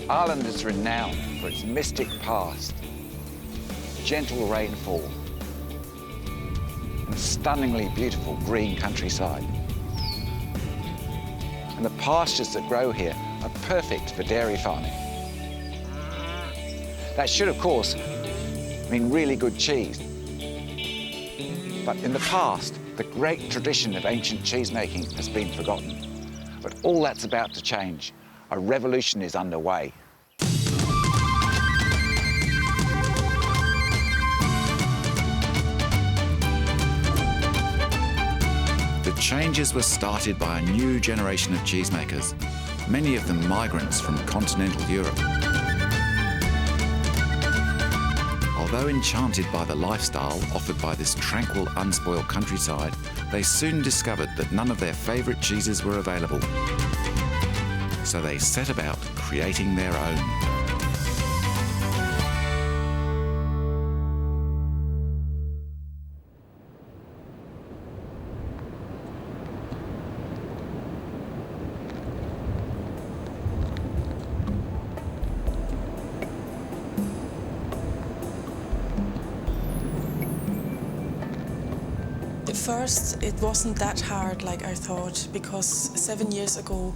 Ireland is renowned for its mystic past, gentle rainfall, and stunningly beautiful green countryside. And the pastures that grow here are perfect for dairy farming. That should, of course, mean really good cheese. But in the past, the great tradition of ancient cheesemaking has been forgotten. But all that's about to change. A revolution is underway. The changes were started by a new generation of cheesemakers, many of them migrants from continental Europe. Although enchanted by the lifestyle offered by this tranquil, unspoiled countryside, they soon discovered that none of their favourite cheeses were available. So they set about creating their own. First, it wasn't that hard like I thought, because 7 years ago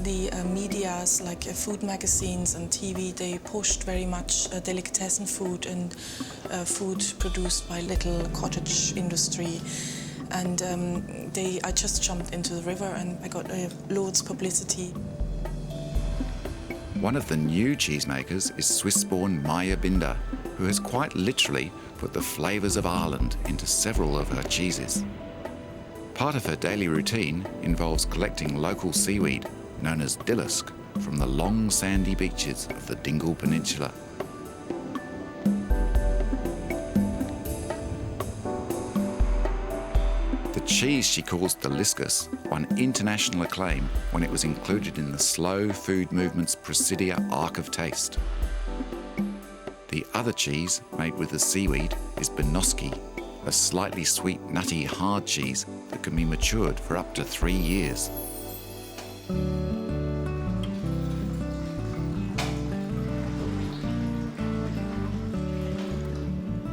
the medias like food magazines and TV, they pushed very much delicatessen food and food produced by little cottage industry. And I just jumped into the river and I got loads of publicity. One of the new cheesemakers is Swiss-born Maya Binder, who has quite literally put the flavours of Ireland into several of her cheeses. Part of her daily routine involves collecting local seaweed, known as dillisk, from the long sandy beaches of the Dingle Peninsula. The cheese she calls Deliscus won international acclaim when it was included in the slow food movement's Presidia Arc of Taste. The other cheese made with the seaweed is Benoski, a slightly sweet, nutty, hard cheese that can be matured for up to 3 years.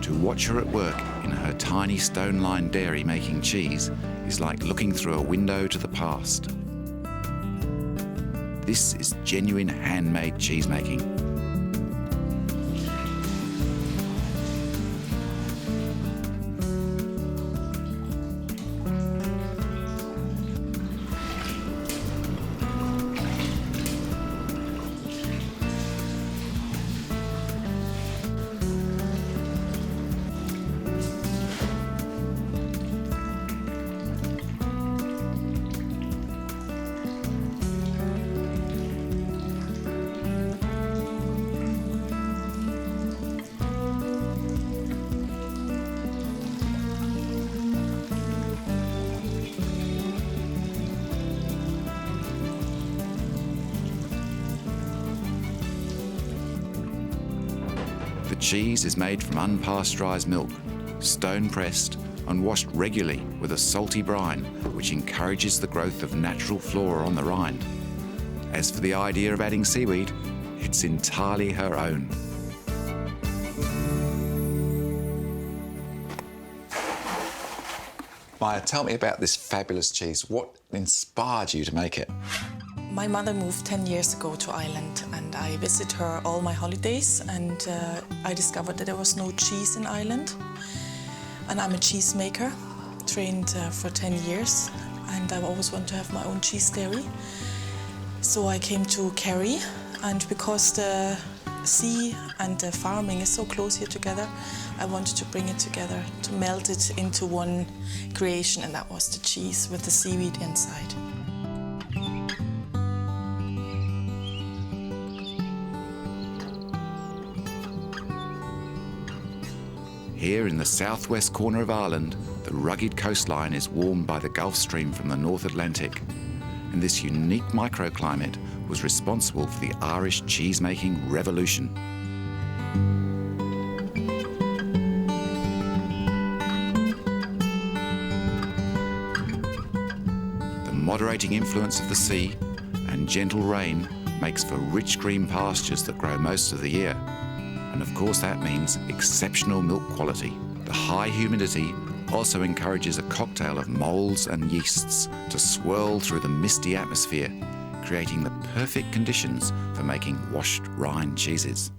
To watch her at work in her tiny stone-lined dairy making cheese is like looking through a window to the past. This is genuine handmade cheesemaking. The cheese is made from unpasteurised milk, stone-pressed and washed regularly with a salty brine which encourages the growth of natural flora on the rind. As for the idea of adding seaweed, it's entirely her own. Maya, tell me about this fabulous cheese. What inspired you to make it? My mother moved 10 years ago to Ireland and I visited her all my holidays, and I discovered that there was no cheese in Ireland. And I'm a cheesemaker, trained for 10 years, and I always wanted to have my own cheese dairy. So I came to Kerry, and because the sea and the farming is so close here together, I wanted to bring it together, to melt it into one creation, and that was the cheese with the seaweed inside. Here in the southwest corner of Ireland, the rugged coastline is warmed by the Gulf Stream from the North Atlantic, and this unique microclimate was responsible for the Irish cheese-making revolution. The moderating influence of the sea and gentle rain makes for rich green pastures that grow most of the year. And of course that means exceptional milk quality. The high humidity also encourages a cocktail of moulds and yeasts to swirl through the misty atmosphere, creating the perfect conditions for making washed rind cheeses.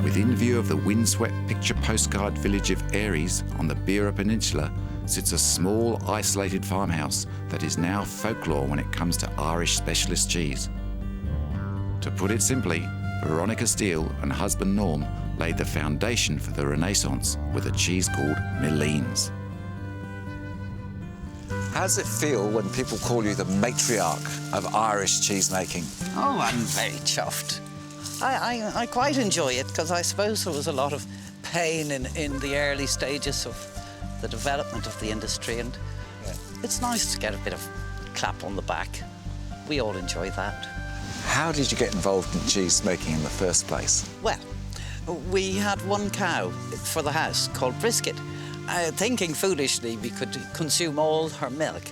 Within view of the windswept picture postcard village of Aries on the Beira Peninsula sits a small isolated farmhouse that is now folklore when it comes to Irish specialist cheese. To put it simply, Veronica Steele and husband Norm laid the foundation for the Renaissance with a cheese called Millines. How does it feel when people call you the matriarch of Irish cheesemaking? Oh, I'm very chuffed. I quite enjoy it because I suppose there was a lot of pain in the early stages of the development of the industry, and it's nice to get a bit of clap on the back. We all enjoy that. How did you get involved in cheese making in the first place? Well, we had one cow for the house called Brisket, thinking foolishly we could consume all her milk.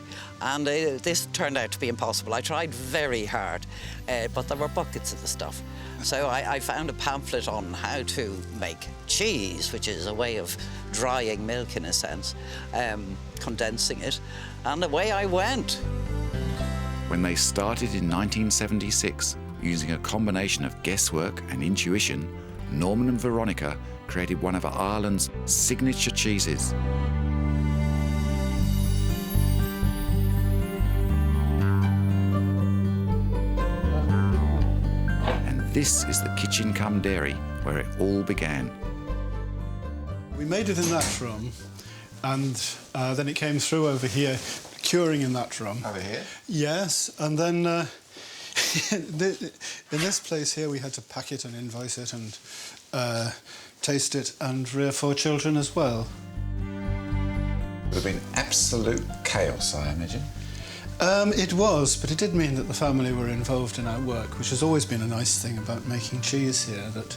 And this turned out to be impossible. I tried very hard, but there were buckets of the stuff. So I found a pamphlet on how to make cheese, which is a way of drying milk in a sense, condensing it, and away I went. When they started in 1976, using a combination of guesswork and intuition, Norman and Veronica created one of Ireland's signature cheeses. This is the kitchen cum dairy where it all began. We made it in that room, and then it came through over here, curing in that room. Over here? Yes, and then in this place here we had to pack it and invoice it and taste it and rear 4 children as well. It would have been absolute chaos, I imagine. It was, but it did mean that the family were involved in our work, which has always been a nice thing about making cheese here, that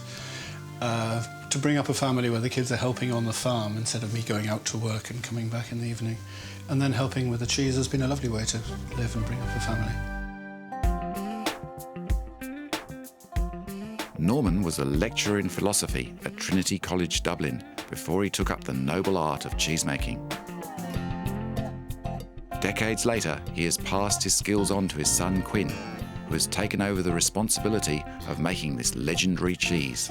to bring up a family where the kids are helping on the farm instead of me going out to work and coming back in the evening, and then helping with the cheese has been a lovely way to live and bring up a family. Norman was a lecturer in philosophy at Trinity College Dublin before he took up the noble art of cheesemaking. Decades later, he has passed his skills on to his son Quinn, who has taken over the responsibility of making this legendary cheese.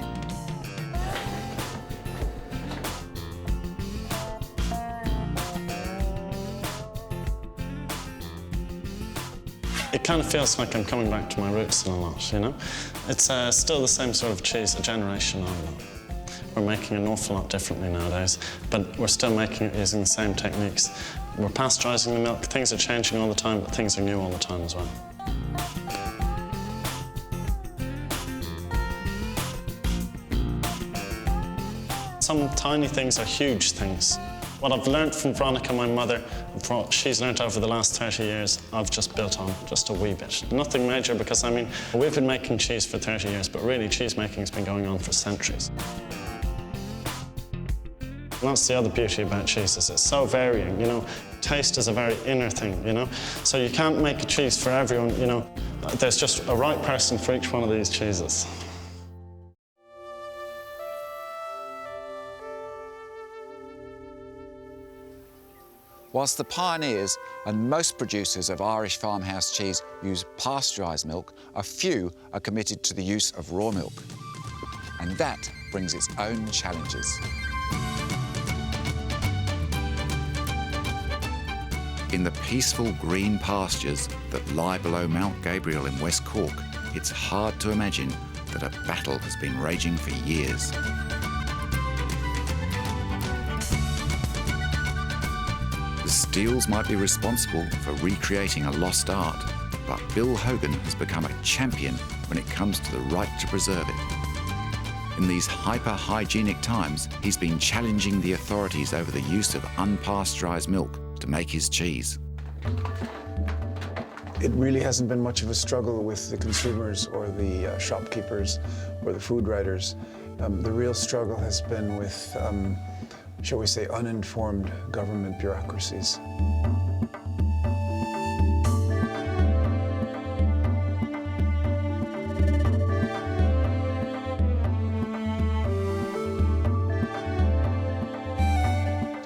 It kind of feels like I'm coming back to my roots in a lot, you know? It's still the same sort of cheese a generation older. We're making an awful lot differently nowadays, but we're still making it using the same techniques. We're pasteurising the milk. Things are changing all the time, but things are new all the time as well. Some tiny things are huge things. What I've learned from Veronica, my mother, and from what she's learned over the last 30 years, I've just built on just a wee bit. Nothing major, because, I mean, we've been making cheese for 30 years, but really cheese making's been going on for centuries. And that's the other beauty about cheese, is it's so varying, you know. Taste is a very inner thing, you know. So you can't make a cheese for everyone, you know. There's just a right person for each one of these cheeses. Whilst the pioneers and most producers of Irish farmhouse cheese use pasteurised milk, a few are committed to the use of raw milk. And that brings its own challenges. In the peaceful green pastures that lie below Mount Gabriel in West Cork, it's hard to imagine that a battle has been raging for years. The Steeles might be responsible for recreating a lost art, but Bill Hogan has become a champion when it comes to the right to preserve it. In these hyper-hygienic times, he's been challenging the authorities over the use of unpasteurised milk to make his cheese. It really hasn't been much of a struggle with the consumers or the shopkeepers or the food writers. The real struggle has been with, shall we say, uninformed government bureaucracies.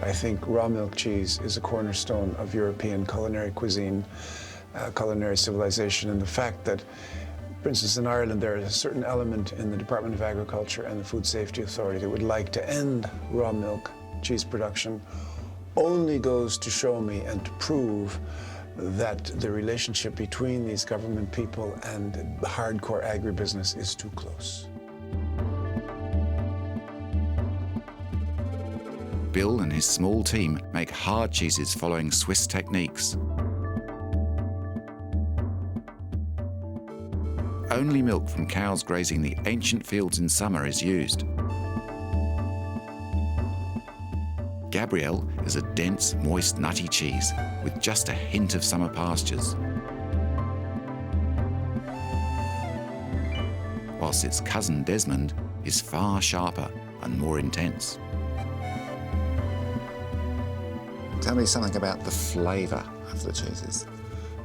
I think raw milk cheese is a cornerstone of European culinary cuisine, culinary civilization, and the fact that, for instance, in Ireland, there is a certain element in the Department of Agriculture and the Food Safety Authority that would like to end raw milk cheese production only goes to show me and to prove that the relationship between these government people and the hardcore agribusiness is too close. Bill and his small team make hard cheeses following Swiss techniques. Only milk from cows grazing the ancient fields in summer is used. Gabrielle is a dense, moist, nutty cheese with just a hint of summer pastures. Whilst its cousin Desmond is far sharper and more intense. Tell me something about the flavour of the cheeses.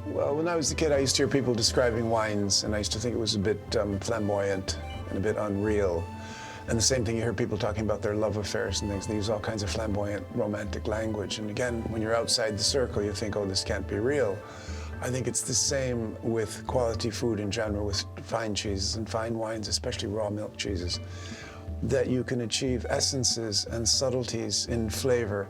Well, when I was a kid, I used to hear people describing wines, and I used to think it was a bit flamboyant and a bit unreal. And the same thing, you hear people talking about their love affairs and things. They use all kinds of flamboyant, romantic language. And again, when you're outside the circle, you think, oh, this can't be real. I think it's the same with quality food in general, with fine cheeses and fine wines, especially raw milk cheeses, that you can achieve essences and subtleties in flavor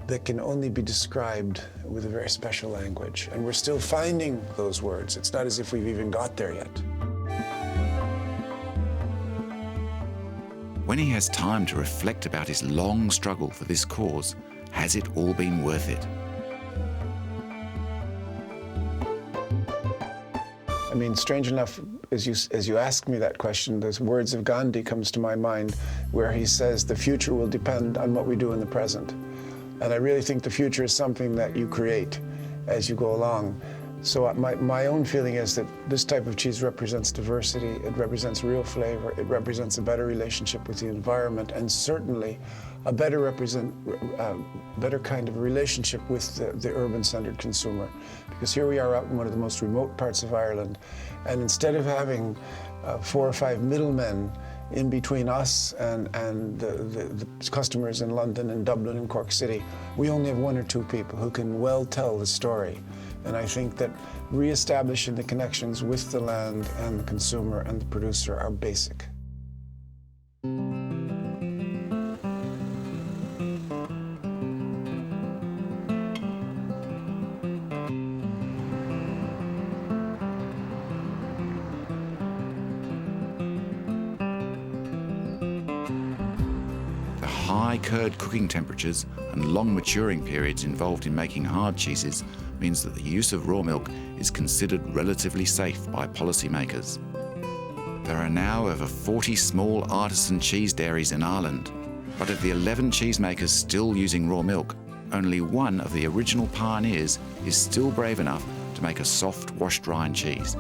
that can only be described with a very special language. And we're still finding those words. It's not as if we've even got there yet. When he has time to reflect about his long struggle for this cause, has it all been worth it? I mean, strange enough, as you ask me that question, those words of Gandhi comes to my mind, where he says the future will depend on what we do in the present. And I really think the future is something that you create as you go along. So my own feeling is that this type of cheese represents diversity, it represents real flavor, it represents a better relationship with the environment, and certainly a better kind of relationship with the urban-centered consumer. Because here we are out in one of the most remote parts of Ireland, and instead of having 4 or 5 middlemen in between us and the customers in London and Dublin and Cork City, we only have 1 or 2 people who can well tell the story. And I think that re-establishing the connections with the land and the consumer and the producer are basic. High curd cooking temperatures and long maturing periods involved in making hard cheeses means that the use of raw milk is considered relatively safe by policymakers. There are now over 40 small artisan cheese dairies in Ireland, but of the 11 cheesemakers still using raw milk, only one of the original pioneers is still brave enough to make a soft washed rind cheese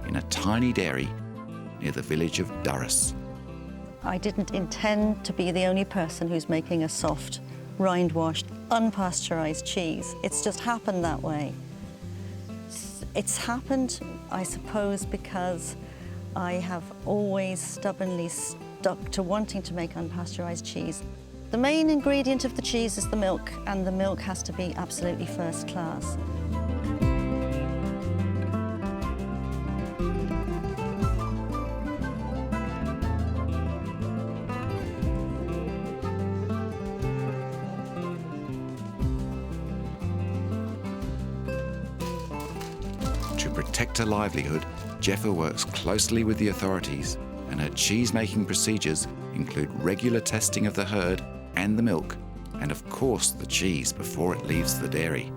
in a tiny dairy near the village of Durris. I didn't intend to be the only person who's making a soft, rind-washed, unpasteurised cheese. It's just happened that way. It's happened, I suppose, because I have always stubbornly stuck to wanting to make unpasteurised cheese. The main ingredient of the cheese is the milk, and the milk has to be absolutely first class. To protect her livelihood, Jeffa works closely with the authorities, and her cheese-making procedures include regular testing of the herd and the milk, and of course the cheese before it leaves the dairy.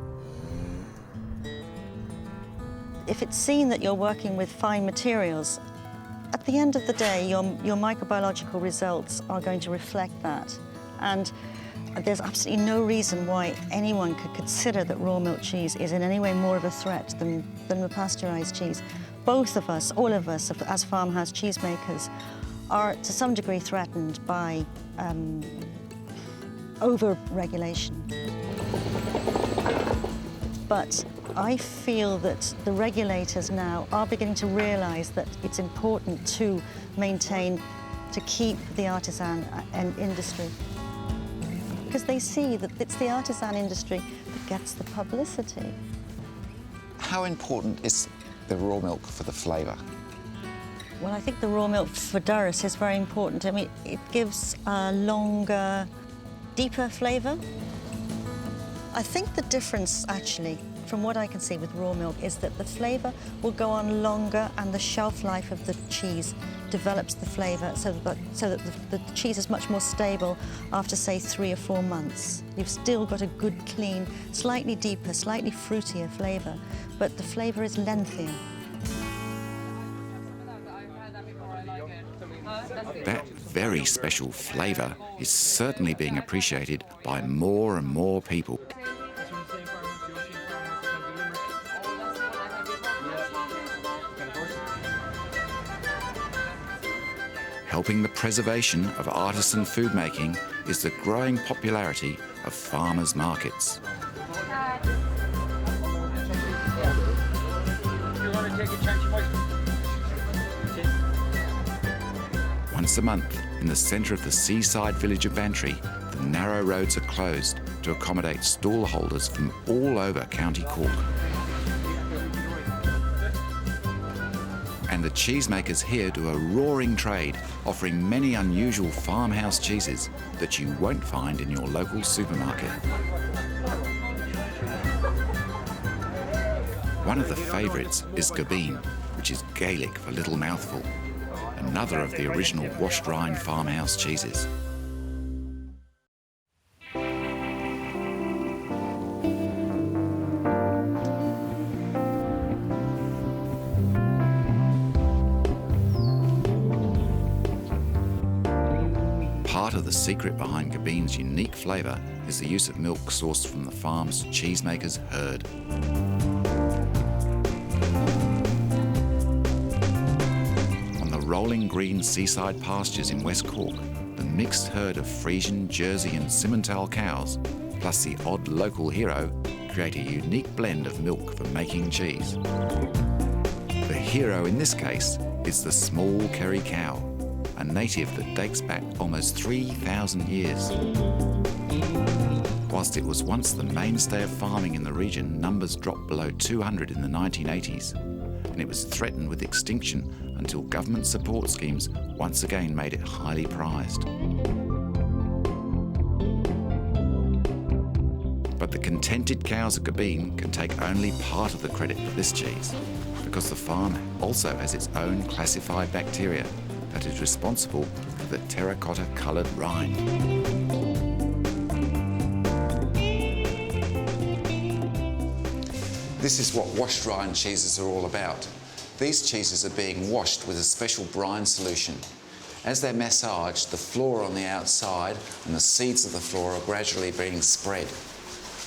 If it's seen that you're working with fine materials, at the end of the day, your microbiological results are going to reflect that. And there's absolutely no reason why anyone could consider that raw milk cheese is in any way more of a threat than the pasteurised cheese. Both of us, all of us, as farmhouse cheesemakers, are to some degree threatened by over-regulation. But I feel that the regulators now are beginning to realise that it's important to maintain, to keep the artisan industry. Because they see that it's the artisan industry that gets the publicity. How important is the raw milk for the flavour? Well, I think the raw milk for Durris is very important. I mean, it gives a longer, deeper flavour. I think the difference, actually, from what I can see with raw milk, is that the flavour will go on longer and the shelf life of the cheese develops the flavour so that the cheese is much more stable after, say, 3 or 4 months. You've still got a good, clean, slightly deeper, slightly fruitier flavour, but the flavour is lengthier. That very special flavour is certainly being appreciated by more and more people. Helping the preservation of artisan food making is the growing popularity of farmers' markets. Once a month, in the centre of the seaside village of Bantry, the narrow roads are closed to accommodate stall holders from all over County Cork. And the cheesemakers here do a roaring trade, offering many unusual farmhouse cheeses that you won't find in your local supermarket. One of the favourites is Gabine, which is Gaelic for little mouthful, another of the original washed rind farmhouse cheeses. Part of the secret behind Gabine's unique flavour is the use of milk sourced from the farm's cheesemakers' herd. Rolling green seaside pastures in West Cork, the mixed herd of Frisian, Jersey and Simmental cows, plus the odd local hero, create a unique blend of milk for making cheese. The hero in this case is the small Kerry cow, a native that dates back almost 3,000 years. Whilst it was once the mainstay of farming in the region, numbers dropped below 200 in the 1980s, and it was threatened with extinction until government support schemes once again made it highly prized. But the contented cows of Gabine can take only part of the credit for this cheese, because the farm also has its own classified bacteria that is responsible for the terracotta-coloured rind. This is what washed rind cheeses are all about. These cheeses are being washed with a special brine solution. As they're massaged, the flour on the outside and the seeds of the flour are gradually being spread.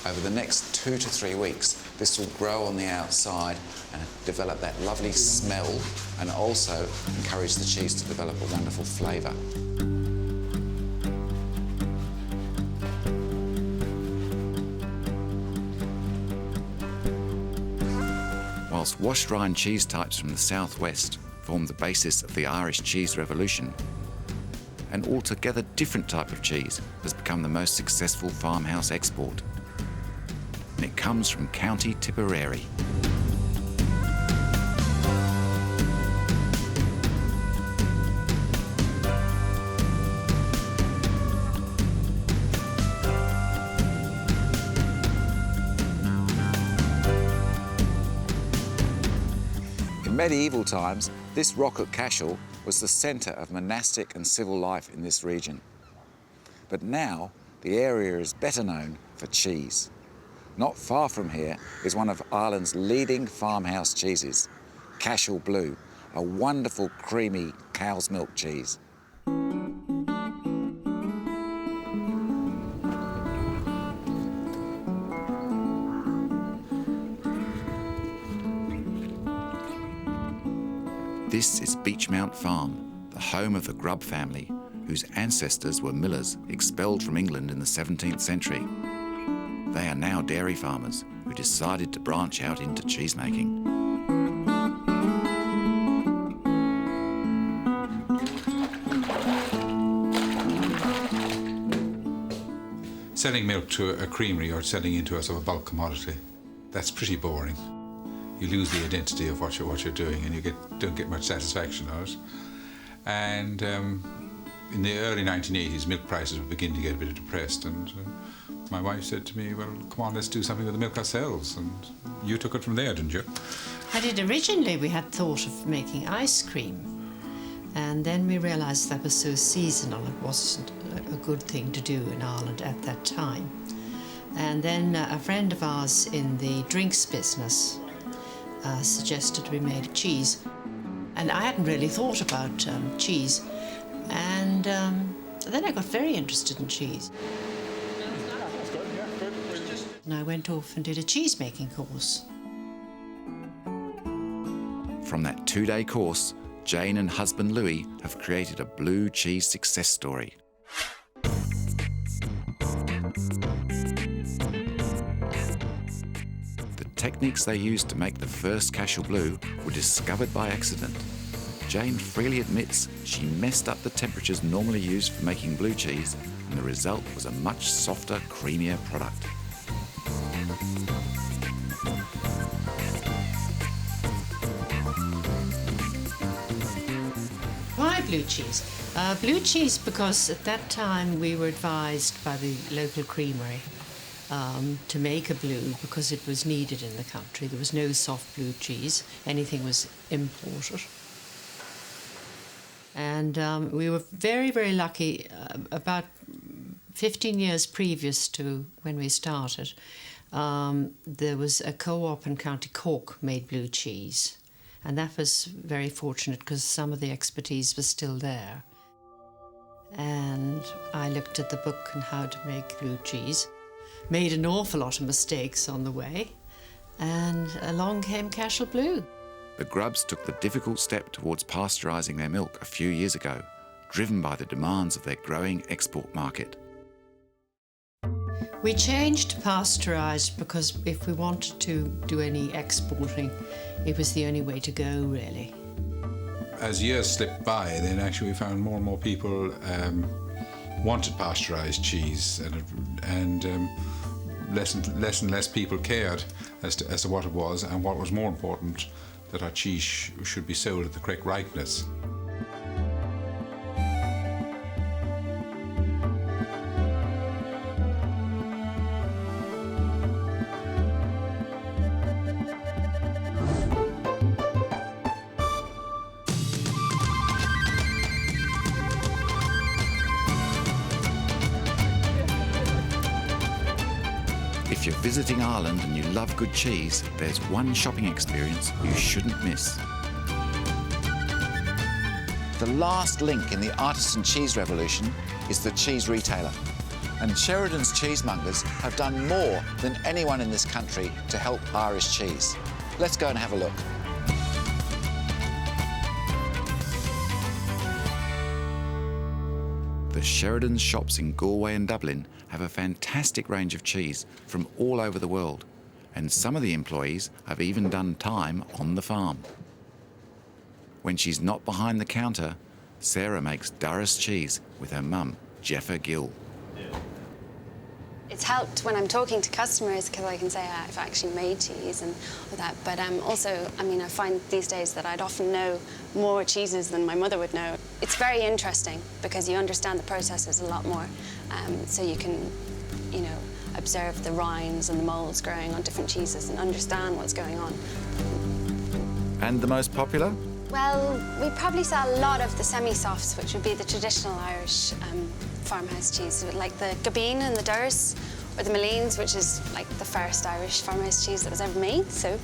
Over the next 2 to 3 weeks, this will grow on the outside and develop that lovely smell, and also encourage the cheese to develop a wonderful flavour. Whilst washed rind cheese types from the southwest formed the basis of the Irish cheese revolution, an altogether different type of cheese has become the most successful farmhouse export. And it comes from County Tipperary. In medieval times, this rock at Cashel was the centre of monastic and civil life in this region. But now, the area is better known for cheese. Not far from here is one of Ireland's leading farmhouse cheeses, Cashel Blue, a wonderful creamy cow's milk cheese. This is Beechmount Farm, the home of the Grubb family, whose ancestors were millers expelled from England in the 17th century. They are now dairy farmers who decided to branch out into cheesemaking. Selling milk to a creamery or selling into a sort of bulk commodity, that's pretty boring. You lose the identity of what you're doing, and you don't get much satisfaction out of it. And in the early 1980s, milk prices were beginning to get a bit depressed, and my wife said to me, well, come on, let's do something with the milk ourselves. And you took it from there, didn't you? I did. Originally, we had thought of making ice cream, and then we realised that was so seasonal, it wasn't a good thing to do in Ireland at that time. And then a friend of ours in the drinks business suggested we made cheese. And I hadn't really thought about cheese. And then I got very interested in cheese. And I went off and did a cheese-making course. From that 2-day course, Jane and husband Louis have created a blue cheese success story. The techniques they used to make the first Cashel Blue were discovered by accident. Jane freely admits she messed up the temperatures normally used for making blue cheese, and the result was a much softer, creamier product. Why blue cheese? Blue cheese because at that time we were advised by the local creamery to make a blue because it was needed in the country. There was no soft blue cheese. Anything was imported. And we were very, very lucky. About 15 years previous to when we started, there was a co-op in County Cork made blue cheese. And that was very fortunate because some of the expertise was still there. And I looked at the book on how to make blue cheese, made an awful lot of mistakes on the way, and along came Cashel Blue. The Grubbs took the difficult step towards pasteurising their milk a few years ago, driven by the demands of their growing export market. We changed to pasteurised because if we wanted to do any exporting, it was the only way to go, really. As years slipped by, then actually we found more and more people wanted pasteurised cheese, and less and less people cared as to what it was, and what was more important, that our cheese should be sold at the correct ripeness. If you're visiting Ireland and you love good cheese, there's one shopping experience you shouldn't miss. The last link in the artisan cheese revolution is the cheese retailer. And Sheridan's cheesemongers have done more than anyone in this country to help Irish cheese. Let's go and have a look. The Sheridan's shops in Galway and Dublin have a fantastic range of cheese from all over the world, and some of the employees have even done time on the farm. When she's not behind the counter, Sarah makes Durris cheese with her mum, Jeffa Gill. It's helped when I'm talking to customers because I can say I've actually made cheese and all that. But also, I mean, I find these days that I'd often know more cheeses than my mother would know. It's very interesting because you understand the processes a lot more. So you can, you know, observe the rinds and the moulds growing on different cheeses and understand what's going on. And the most popular? Well, we probably sell a lot of the semi-softs, which would be the traditional Irish farmhouse cheese, so like the Gabine and the Durris, or the Malines, which is like the first Irish farmhouse cheese that was ever made. So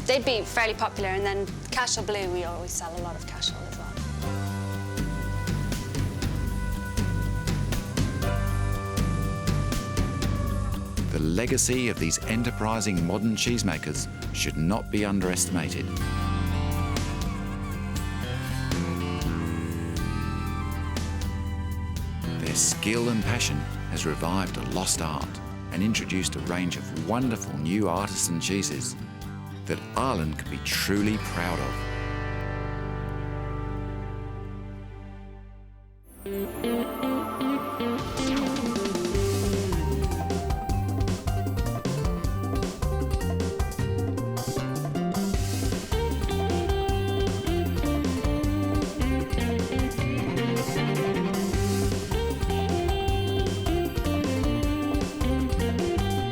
they'd be fairly popular. And then Cashel Blue, we always sell a lot of Cashel as well. The legacy of these enterprising modern cheesemakers should not be underestimated. Their skill and passion has revived a lost art and introduced a range of wonderful new artisan cheeses that Ireland can be truly proud of.